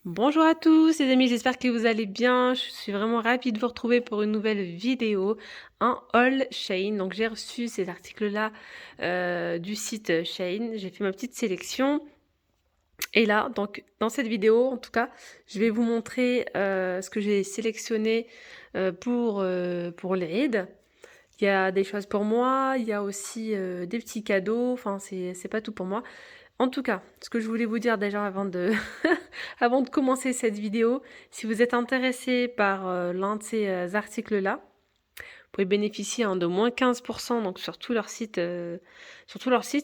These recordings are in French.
Bonjour à tous les amis, j'espère que vous allez bien. Je suis vraiment ravie de vous retrouver pour une nouvelle vidéo, un haul Shein. Donc j'ai reçu ces articles-là du site Shein. J'ai fait ma petite sélection. Et là, donc dans cette vidéo, en tout cas, je vais vous montrer ce que j'ai sélectionné pour l'Eid. Il y a des choses pour moi, il y a aussi des petits cadeaux. Enfin, c'est pas tout pour moi. En tout cas, ce que je voulais vous dire déjà avant de, avant de commencer cette vidéo, si vous êtes intéressé par l'un de ces articles-là, vous pouvez bénéficier de moins 15% donc sur tout leur site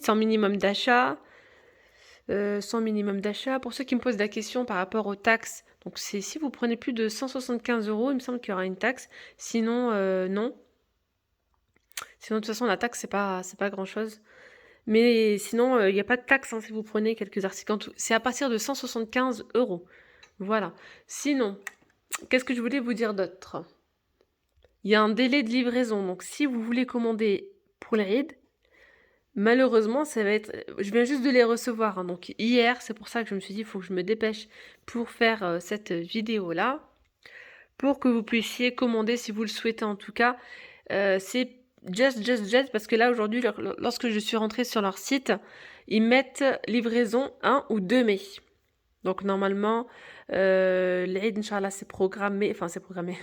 sans minimum d'achat. Sans minimum d'achat. Pour ceux qui me posent la question par rapport aux taxes, donc c'est si vous prenez plus de 175 euros, il me semble qu'il y aura une taxe. Sinon, non. Sinon, de toute façon, la taxe, c'est pas grand-chose. Mais sinon, il n'y a pas de taxe si vous prenez quelques articles. C'est à partir de 175 euros. Voilà. Sinon, qu'est-ce que je voulais vous dire d'autre? Il y a un délai de livraison. Donc, si vous voulez commander pour l'Aïd, malheureusement, ça va être. Je viens juste de les recevoir. Donc, hier, c'est pour ça que je me suis dit, il faut que je me dépêche pour faire cette vidéo-là. Pour que vous puissiez commander si vous le souhaitez en tout cas. C'est just, parce que là, aujourd'hui, lorsque je suis rentrée sur leur site, ils mettent livraison 1 ou 2 mai. Donc normalement, l'Eid, Inch'Allah, c'est programmé, enfin c'est programmé,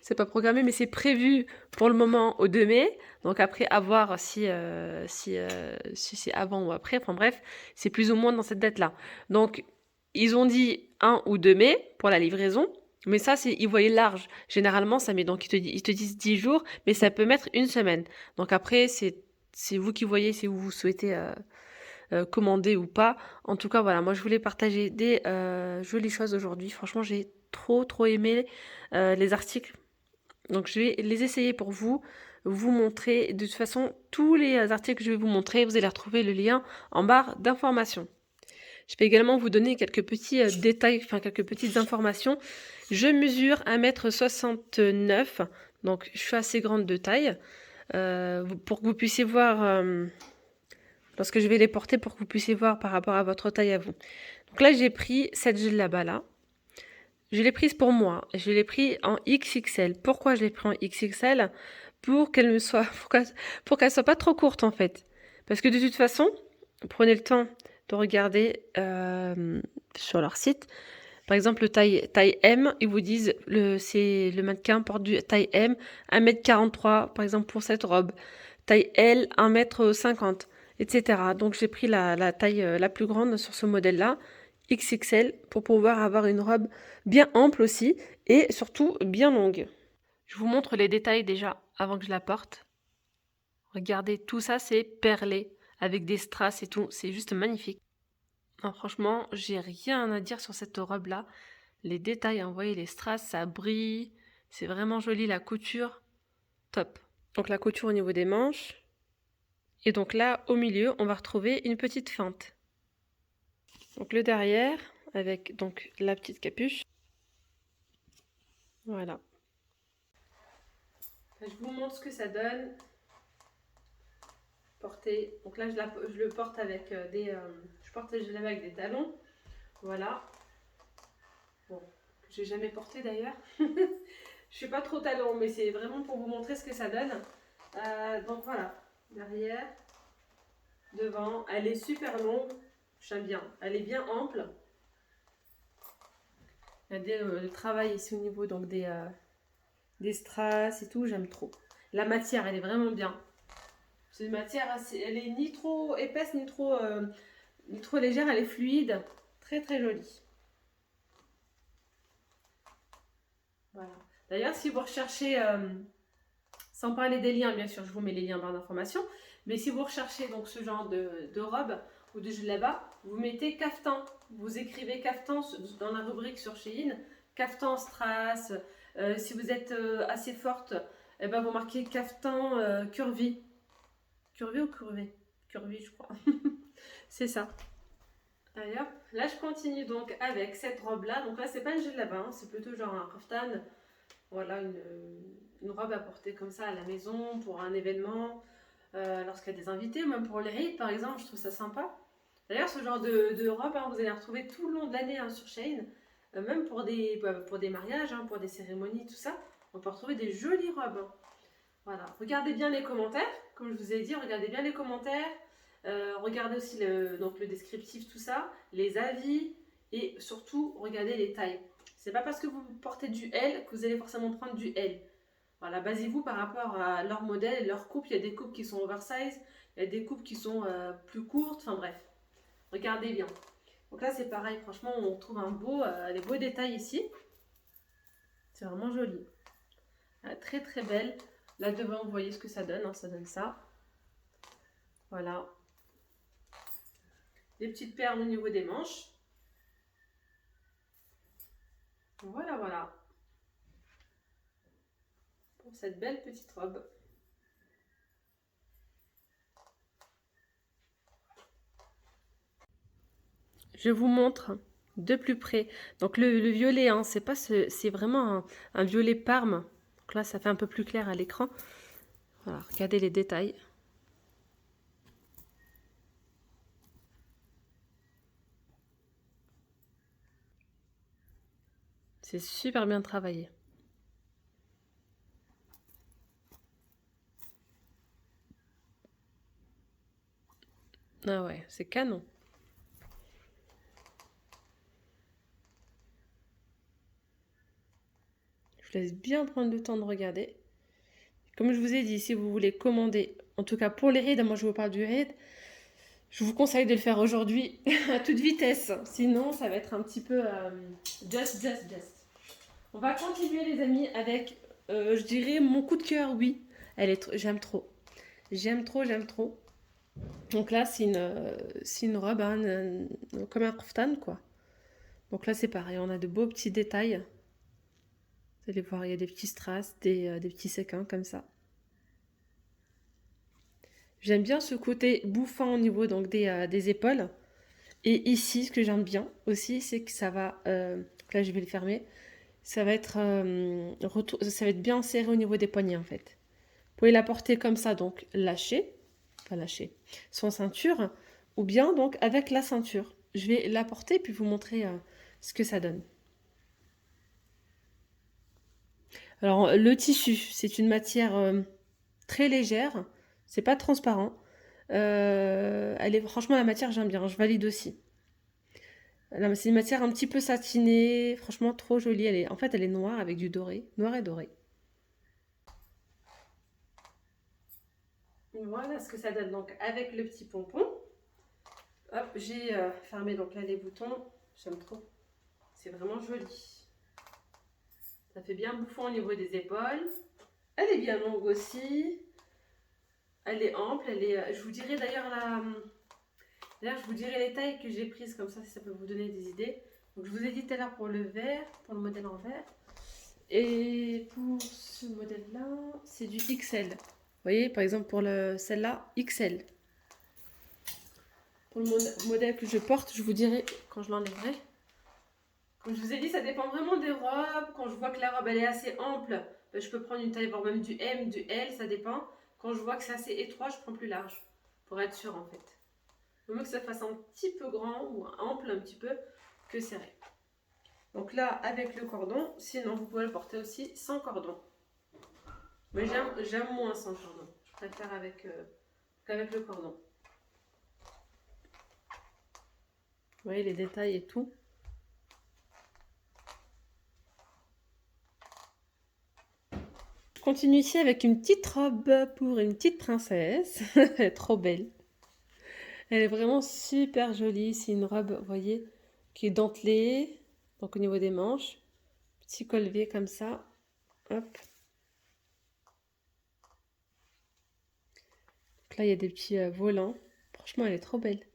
c'est pas programmé, mais c'est prévu pour le moment au 2 mai. Donc après, à voir si c'est avant ou après. Enfin bref, c'est plus ou moins dans cette date-là. Donc, ils ont dit 1 ou 2 mai pour la livraison. Mais ça, ils voyaient large. Généralement, ça met donc, ils te disent 10 jours, mais ça peut mettre une semaine. Donc après, c'est vous qui voyez si vous souhaitez commander ou pas. En tout cas, voilà, moi je voulais partager des jolies choses aujourd'hui. Franchement, j'ai trop aimé les articles. Donc je vais les essayer pour vous, vous montrer. De toute façon, tous les articles que je vais vous montrer, vous allez retrouver le lien en barre d'informations. Je vais également vous donner quelques petits détails, enfin quelques petites informations. Je mesure 1,69 m, donc je suis assez grande de taille. Pour que vous puissiez voir lorsque je vais les porter pour que vous puissiez voir par rapport à votre taille à vous. Donc là, j'ai pris cette là-bas là. Je l'ai prise pour moi. Je l'ai pris en XXL. Pourquoi je l'ai pris en XXL? Pour qu'elle me soit, pour qu'elle soit pas trop courte en fait. Parce que de toute façon, prenez le temps de regarder sur leur site. Par exemple, le taille M, ils vous disent c'est le mannequin porte du taille M, 1,43 m par exemple pour cette robe. Taille L, 1,50 m, etc. Donc j'ai pris la taille la plus grande sur ce modèle-là, XXL, pour pouvoir avoir une robe bien ample aussi et surtout bien longue. Je vous montre les détails déjà avant que je la porte. Regardez, tout ça c'est perlé avec des strass et tout, c'est juste magnifique. Non, franchement, j'ai rien à dire sur cette robe-là. Les détails, vous voyez, les strass, ça brille. C'est vraiment joli, la couture, top. Donc la couture au niveau des manches. Et donc là, au milieu, on va retrouver une petite feinte. Donc le derrière, avec donc la petite capuche. Voilà. Je vous montre ce que ça donne. Porter. Donc là, je le porte avec je porte je l'avais avec des talons. Voilà. Bon, que j'ai jamais porté d'ailleurs. Je suis pas trop talon, mais c'est vraiment pour vous montrer ce que ça donne. Donc voilà, derrière, devant, elle est super longue. J'aime bien. Elle est bien ample. Il y a le travail ici au niveau donc des strass et tout, j'aime trop. La matière, elle est vraiment bien. C'est une matière elle est ni trop épaisse ni trop légère, elle est fluide, très jolie. Voilà. D'ailleurs, si vous recherchez, sans parler des liens, bien sûr, je vous mets les liens en barre d'information, mais si vous recherchez donc ce genre de robe ou de là-bas, vous mettez caftan. Vous écrivez caftan dans la rubrique sur Shein, caftan strass. Si vous êtes assez forte, eh ben, vous marquez caftan curvy. Curvy ou curvé? Curvy, je crois. C'est ça. Allez hop, là je continue donc avec cette robe là. Donc là c'est pas une gilet là-bas, hein, c'est plutôt genre un kaftan. Voilà, une robe à porter comme ça à la maison pour un événement, lorsqu'il y a des invités, même pour les rites par exemple, je trouve ça sympa. D'ailleurs, ce genre de robe, hein, vous allez la retrouver tout le long de l'année hein, sur Shein. Même pour des mariages, hein, pour des cérémonies, tout ça. On peut retrouver des jolies robes. Hein. Voilà. Regardez bien les commentaires. Comme je vous ai dit, regardez bien les commentaires. Regardez aussi donc le descriptif, tout ça. Les avis. Et surtout, regardez les tailles. C'est pas parce que vous portez du L que vous allez forcément prendre du L. Voilà, basez-vous par rapport à leur modèle et leur coupe. Il y a des coupes qui sont oversize, il y a des coupes qui sont plus courtes. Enfin bref, regardez bien. Donc là, c'est pareil. Franchement, on trouve des beaux détails ici. C'est vraiment joli. Très très belle. Là devant, vous voyez ce que ça donne. Hein, ça donne ça. Voilà. Des petites perles au niveau des manches. Voilà, voilà. Pour cette belle petite robe. Je vous montre de plus près. Donc le violet, hein, c'est vraiment un violet Parme. Donc là, ça fait un peu plus clair à l'écran. Voilà, regardez les détails. C'est super bien travaillé. Ah ouais, c'est canon. Je vous laisse bien prendre le temps de regarder. Comme je vous ai dit, si vous voulez commander, en tout cas pour les rides, moi je vous parle du ride, je vous conseille de le faire aujourd'hui à toute vitesse. Sinon, ça va être un petit peu just. On va continuer les amis avec, je dirais, mon coup de cœur, oui. J'aime trop. J'aime trop. Donc là, c'est une robe hein, comme un kaftan, quoi. Donc là, c'est pareil, on a de beaux petits détails. Vous allez voir, il y a des petits strass, des petits séquins comme ça. J'aime bien ce côté bouffant au niveau donc des épaules. Et ici, ce que j'aime bien aussi, c'est que ça va... là, je vais le fermer. Ça va être, ça va être bien serré au niveau des poignets, en fait. Vous pouvez la porter comme ça, donc lâcher, sans ceinture, ou bien donc avec la ceinture. Je vais la porter puis vous montrer ce que ça donne. Alors, le tissu, c'est une matière très légère, c'est pas transparent. Franchement, la matière, j'aime bien, je valide aussi. C'est une matière un petit peu satinée, franchement trop jolie. En fait, elle est noire avec du doré, noir et doré. Voilà ce que ça donne donc avec le petit pompon. Hop, j'ai fermé donc là les boutons. J'aime trop. C'est vraiment joli. Ça fait bien bouffon au niveau des épaules. Elle est bien longue aussi. Elle est ample. Je vous dirai d'ailleurs D'ailleurs, je vous dirai les tailles que j'ai prises comme ça peut vous donner des idées. Donc, je vous ai dit tout à l'heure pour le vert, pour le modèle en vert. Et pour ce modèle-là, c'est du XL. Vous voyez, par exemple, pour celle-là, XL. Pour le modèle que je porte, je vous dirai quand je l'enlèverai. Comme je vous ai dit, ça dépend vraiment des robes. Quand je vois que la robe elle est assez ample, ben, je peux prendre une taille, voire même du M, du L, ça dépend. Quand je vois que c'est assez étroit, je prends plus large. Pour être sûr en fait. Il vaut mieux que ça fasse un petit peu grand ou ample un petit peu que serré. Donc là, avec le cordon, sinon vous pouvez le porter aussi sans cordon. Mais j'aime moins sans cordon. Je préfère qu'avec le cordon. Vous voyez les détails et tout. Je continue ici avec une petite robe pour une petite princesse. Elle est trop belle. Elle est vraiment super jolie. C'est une robe, vous voyez, qui est dentelée. Donc au niveau des manches. Petit col V comme ça. Hop. Donc là, il y a des petits volants. Franchement, elle est trop belle.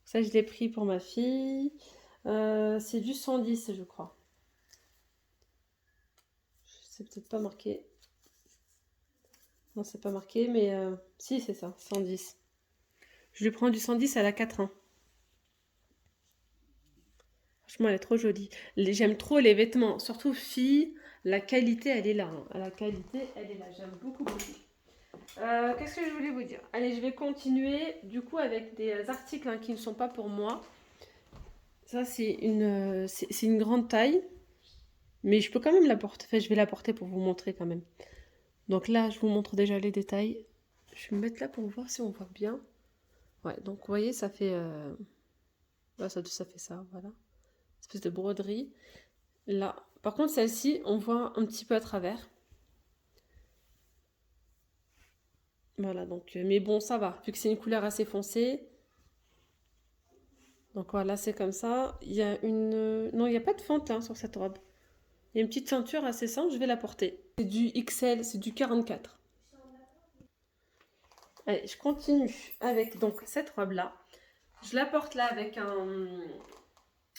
Ça, je l'ai pris pour ma fille. C'est du 110, je crois. C'est peut-être pas marqué. Non, c'est pas marqué, mais si, c'est ça, 110. Je lui prends du 110 à la 4-1. Franchement, elle est trop jolie. J'aime trop les vêtements, surtout filles. La qualité, elle est là. Hein. La qualité, elle est là. J'aime beaucoup. Qu'est-ce que je voulais vous dire? Allez, je vais continuer du coup avec des articles qui ne sont pas pour moi. Ça, c'est une grande taille, mais je peux quand même la porter. Enfin, je vais la porter pour vous montrer quand même. Donc là, je vous montre déjà les détails. Je vais me mettre là pour voir si on voit bien. Ouais, donc vous voyez, ça fait, là, ça fait ça, voilà. Une espèce de broderie. Là, par contre, celle-ci, on voit un petit peu à travers. Voilà, donc, mais bon, ça va, vu que c'est une couleur assez foncée. Donc voilà, c'est comme ça. Il y a une... Non, il n'y a pas de fente sur cette robe. Il y a une petite ceinture assez simple, je vais la porter. C'est du XL, c'est du 44. Allez, je continue avec donc cette robe-là. Je la porte là avec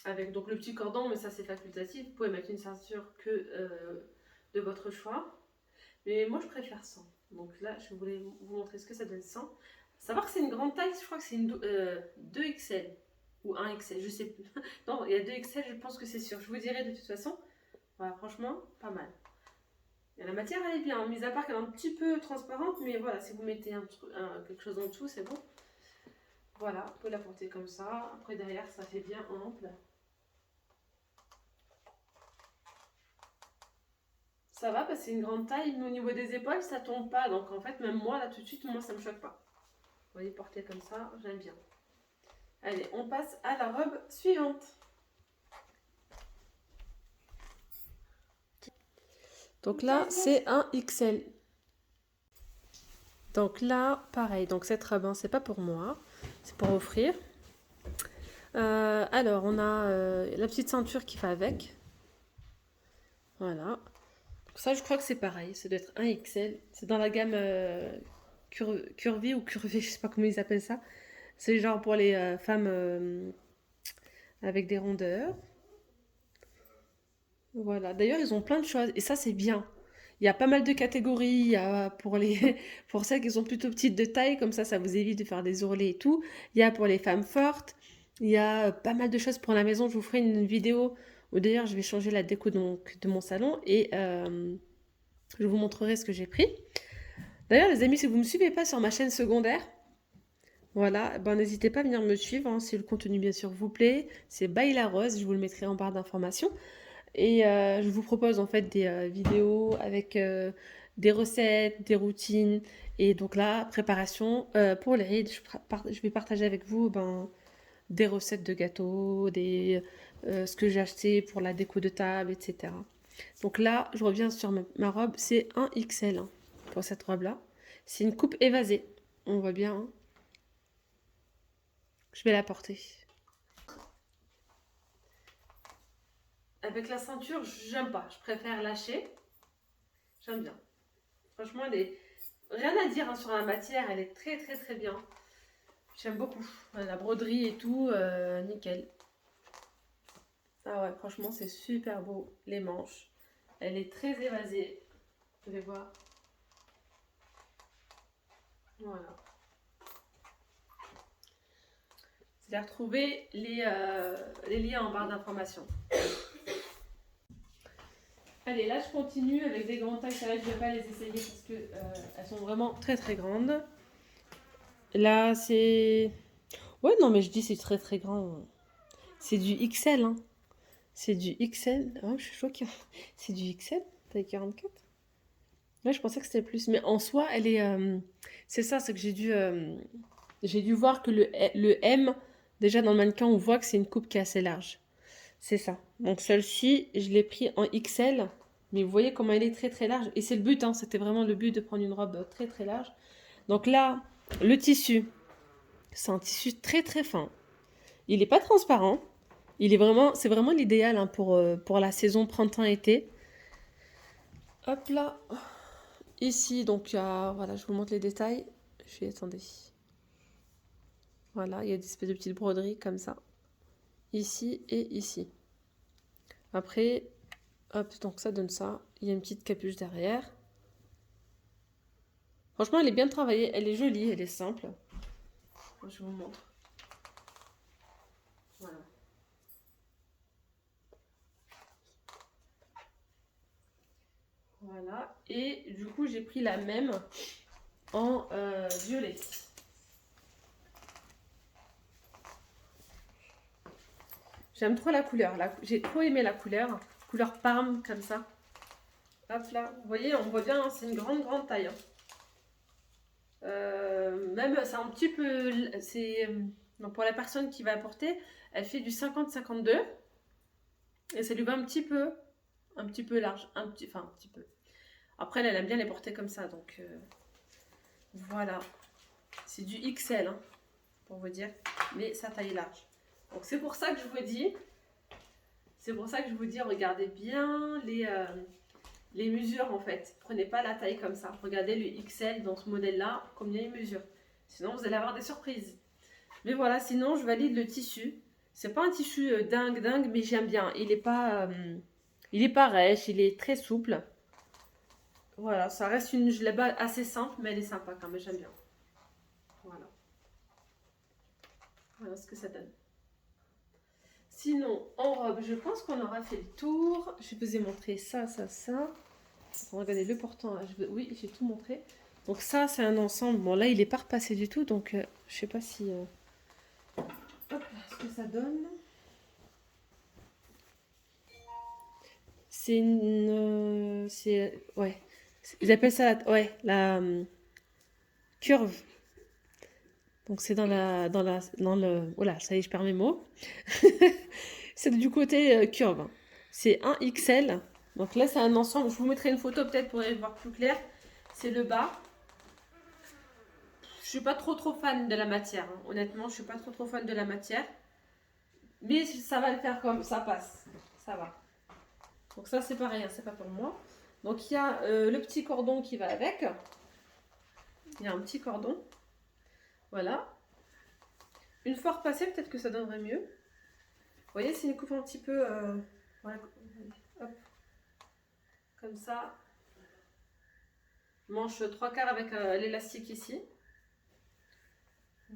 avec donc le petit cordon, mais ça c'est facultatif. Vous pouvez mettre une ceinture que de votre choix. Mais moi je préfère sans. Donc là, je voulais vous montrer ce que ça donne sans. Savoir que c'est une grande taille, je crois que c'est une 2XL ou 1XL, je sais plus. Non, il y a 2XL, je pense que c'est sûr. Je vous dirai de toute façon. Voilà, franchement, pas mal. Et la matière, elle est bien, mis à part qu'elle est un petit peu transparente, mais voilà, si vous mettez quelque chose en dessous, c'est bon. Voilà, vous pouvez la porter comme ça. Après, derrière, ça fait bien ample. Ça va, parce que c'est une grande taille, mais au niveau des épaules, ça tombe pas. Donc, en fait, même moi, là, tout de suite, moi, ça me choque pas. Vous voyez, porter comme ça, j'aime bien. Allez, on passe à la robe suivante. Donc là, c'est un XL. Donc là, pareil. Donc cette robe, c'est pas pour moi. C'est pour offrir. Alors, on a la petite ceinture qui va avec. Voilà. Donc ça, je crois que c'est pareil. Ça doit être un XL. C'est dans la gamme curvy ou curvée, je sais pas comment ils appellent ça. C'est genre pour les femmes avec des rondeurs. Voilà. D'ailleurs, ils ont plein de choses. Et ça, c'est bien. Il y a pas mal de catégories. Il y a pour pour celles qui sont plutôt petites de taille, comme ça vous évite de faire des ourlets et tout. Il y a pour les femmes fortes. Il y a pas mal de choses pour la maison. Je vous ferai une vidéo où d'ailleurs je vais changer la déco de mon salon et je vous montrerai ce que j'ai pris. D'ailleurs, les amis, si vous ne me suivez pas sur ma chaîne secondaire, voilà, ben, n'hésitez pas à venir me suivre si le contenu bien sûr vous plaît. C'est Baila Rose, je vous le mettrai en barre d'informations. Et je vous propose en fait des vidéos avec des recettes, des routines. Et donc là, préparation pour les rides. Je vais partager avec vous des recettes de gâteaux, ce que j'ai acheté pour la déco de table, etc. Donc là, je reviens sur ma robe. C'est un XL pour cette robe-là. C'est une coupe évasée. On voit bien. Je vais la porter. Avec la ceinture, j'aime pas. Je préfère lâcher. J'aime bien. Franchement, rien à dire sur la matière. Elle est très très très bien. J'aime beaucoup. La broderie et tout, nickel. Ah ouais, franchement, c'est super beau. Les manches. Elle est très évasée. Vous pouvez voir. Voilà. C'est à retrouver les liens en barre d'informations. Allez, là je continue avec des grandes tailles. Ça là, je ne vais pas les essayer parce que elles sont vraiment très très grandes. Là, c'est... Ouais, non, mais je dis c'est très très grand. C'est du XL, hein. C'est du XL. Oh, je suis choquée. C'est du XL, taille 44. Ouais, je pensais que c'était plus. Mais en soi, elle est... C'est ça, c'est que j'ai dû voir que le M, déjà dans le mannequin, on voit que c'est une coupe qui est assez large. C'est ça. Donc celle-ci, je l'ai pris en XL. Mais vous voyez comment elle est très très large. Et c'est le but, hein, c'était vraiment le but de prendre une robe très très large. Donc là, le tissu, c'est un tissu très très fin. Il n'est pas transparent. C'est vraiment l'idéal pour la saison printemps-été. Hop là. Ici, donc, voilà, je vous montre les détails. Attendez. Voilà, il y a des espèces de petites broderies comme ça. Ici et ici. Après, hop, donc ça donne ça. Il y a une petite capuche derrière. Franchement, elle est bien travaillée. Elle est jolie, elle est simple. Je vous montre. Voilà. Voilà. Et du coup, j'ai pris la même en violet. J'aime trop la couleur. J'ai trop aimé la couleur. Couleur parme, comme ça. Hop là. Vous voyez, on voit bien, hein, c'est une grande taille. Hein. Même, c'est un petit peu... Donc pour la personne qui va apporter, elle fait du 50-52. Et ça lui va un petit peu large. Un petit peu. Après, elle aime bien les porter comme ça. Donc voilà. C'est du XL, hein, pour vous dire. Mais sa taille est large. Donc c'est pour ça que je vous dis... regardez bien les mesures en fait. Prenez pas la taille comme ça. Regardez le XL dans ce modèle-là, combien il mesure. Sinon, vous allez avoir des surprises. Mais voilà, sinon, je valide le tissu. C'est pas un tissu dingue, mais j'aime bien. Il est pas rêche, il est très souple. Voilà, ça reste une gelée assez simple, mais elle est sympa quand même, j'aime bien. Voilà. Voilà ce que ça donne. Sinon, en robe, je pense qu'on aura fait le tour. Je vous ai montré ça. Regardez le portant. Là. Oui, j'ai tout montré. Donc ça, c'est un ensemble. Bon, là, il n'est pas repassé du tout. Donc, je sais pas si... Hop, ce que ça donne. C'est une... ouais. Ils appellent ça la curve. Donc, c'est dans le... Voilà, ça y est, je perds mes mots. C'est du côté curve. C'est un XL. Donc là, c'est un ensemble. Je vous mettrai une photo peut-être pour y voir plus clair. C'est le bas. Je suis pas trop fan de la matière. Hein. Honnêtement, je suis pas trop fan de la matière. Mais ça va le faire comme ça passe. Ça va. Donc ça, c'est pareil. Hein, c'est pas pour moi. Donc il y a le petit cordon qui va avec. Il y a un petit cordon. Voilà. Une fois repassé, peut-être que ça donnerait mieux. Vous voyez, c'est une coupe un petit peu... voilà. Hop. Comme ça. Manche 3/4 avec l'élastique ici.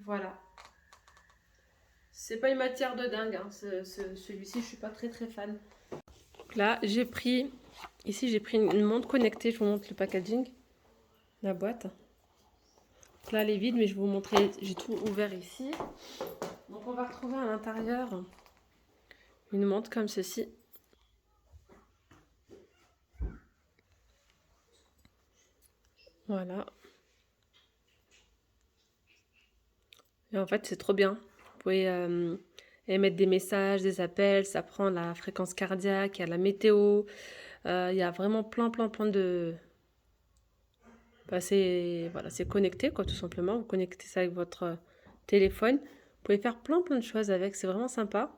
Voilà. C'est pas une matière de dingue. Hein. Celui-ci, je suis pas très fan. Donc là, j'ai pris... Ici, j'ai pris une montre connectée. Je vous montre le packaging. La boîte. Donc là, elle est vide, mais je vais vous montrer. J'ai tout ouvert ici. Donc, on va retrouver à l'intérieur une montre comme ceci. Voilà. Et en fait, c'est trop bien. Vous pouvez émettre des messages, des appels. Ça prend la fréquence cardiaque, il y a la météo. Il y a vraiment plein de... Bah, c'est connecté, quoi, tout simplement. Vous connectez ça avec votre téléphone. Vous pouvez faire plein de choses avec. C'est vraiment sympa.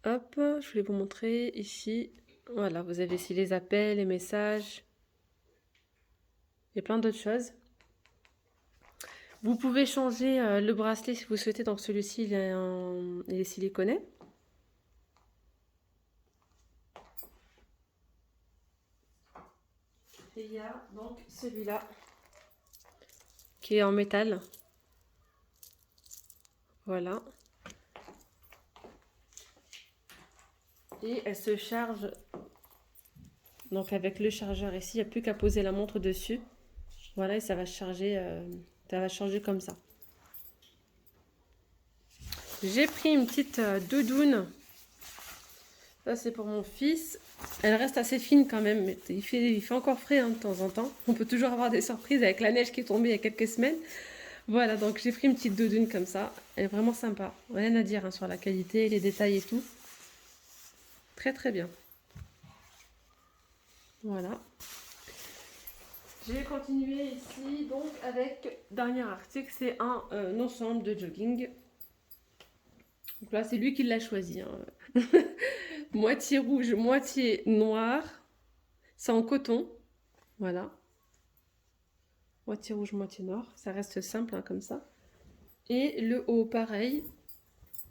Hop, je voulais vous montrer ici. Voilà, vous avez ici les appels, les messages. Et plein d'autres choses. Vous pouvez changer le bracelet si vous souhaitez. Donc celui-ci, il est siliconé. Et il y a donc celui-là qui est en métal. Voilà. Et elle se charge. Donc avec le chargeur ici, il n'y a plus qu'à poser la montre dessus. Voilà, et ça va charger comme ça. J'ai pris une petite doudoune. Ça, c'est pour mon fils. Elle reste assez fine quand même. Mais il fait encore frais hein, de temps en temps. On peut toujours avoir des surprises avec la neige qui est tombée il y a quelques semaines. Voilà, donc j'ai pris une petite doudoune comme ça. Elle est vraiment sympa. Rien à dire hein, sur la qualité, les détails et tout. Très bien. Voilà. Je vais continuer ici donc avec dernier article, c'est un ensemble de jogging. Donc là c'est lui qui l'a choisi. Hein. Moitié rouge, moitié noir. C'est en coton. Voilà. Moitié rouge, moitié noir. Ça reste simple hein, comme ça. Et le haut pareil.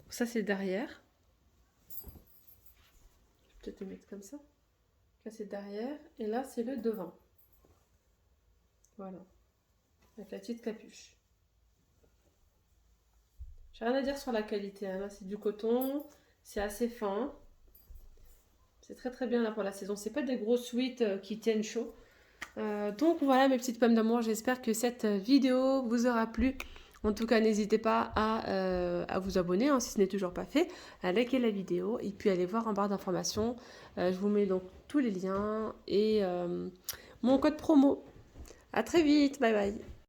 Ça c'est derrière. Je vais peut-être le mettre comme ça. Là c'est derrière. Et là c'est le devant. Voilà. Avec la petite capuche. J'ai rien à dire sur la qualité. Hein. Là, c'est du coton. C'est assez fin. C'est très bien là pour la saison. C'est pas des gros sweats qui tiennent chaud. Donc voilà mes petites pommes d'amour, j'espère que cette vidéo vous aura plu. En tout cas, n'hésitez pas à vous abonner hein, si ce n'est toujours pas fait, à liker la vidéo et puis allez voir en barre d'informations. Je vous mets donc tous les liens et mon code promo. À très vite, bye bye.